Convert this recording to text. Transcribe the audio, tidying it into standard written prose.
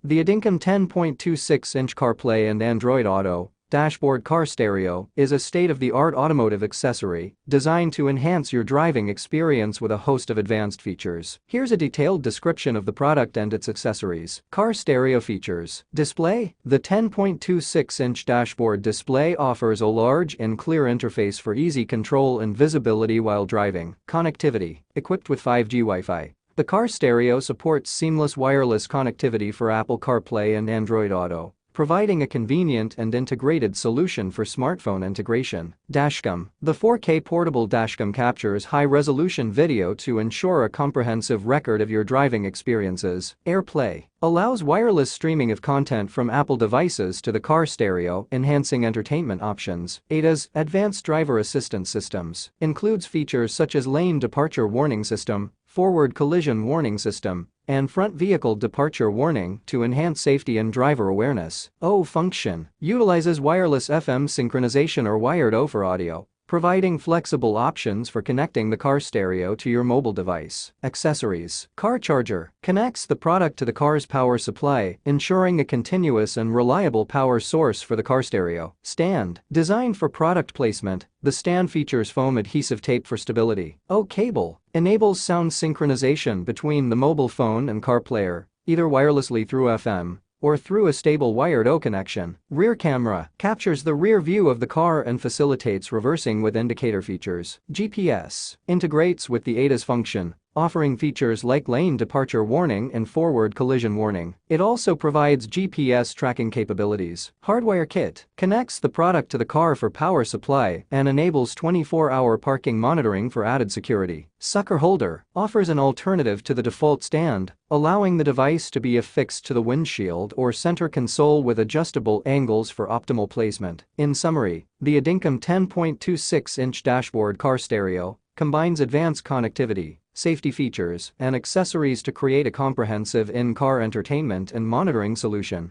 The ADINKAM 10.26-inch CarPlay and Android Auto dashboard car stereo is a state-of-the-art automotive accessory designed to enhance your driving experience with a host of advanced features. Here's a detailed description of the product and its accessories. Car stereo features. Display. The 10.26-inch dashboard display offers a large and clear interface for easy control and visibility while driving. Connectivity. Equipped with 5G Wi-Fi. The car stereo supports seamless wireless connectivity for Apple CarPlay and Android Auto, providing a convenient and integrated solution for smartphone integration. Dashcam. The 4K portable dashcam captures high-resolution video to ensure a comprehensive record of your driving experiences. AirPlay allows wireless streaming of content from Apple devices to the car stereo, enhancing entertainment options. ADAS Advanced Driver Assistance Systems includes features such as lane departure warning system, forward collision warning system, and front vehicle departure warning to enhance safety and driver awareness. O function utilizes wireless FM synchronization or wired over audio, providing flexible options for connecting the car stereo to your mobile device. Accessories. Car charger connects the product to the car's power supply, ensuring a continuous and reliable power source for the car stereo. Stand. Designed for product placement, the stand features foam adhesive tape for stability. O cable enables sound synchronization between the mobile phone and car player, either wirelessly through FM or through a stable wired O connection. Rear camera captures the rear view of the car and facilitates reversing with indicator features. GPS integrates with the ADAS function, offering features like lane departure warning and forward collision warning. It also provides GPS tracking capabilities. Hardware kit connects the product to the car for power supply and enables 24-hour parking monitoring for added security. Sucker holder offers an alternative to the default stand, allowing the device to be affixed to the windshield or center console with adjustable angles for optimal placement. In summary, the ADINKAM 10.26-inch dashboard car stereo combines advanced connectivity, safety features, and accessories to create a comprehensive in-car entertainment and monitoring solution.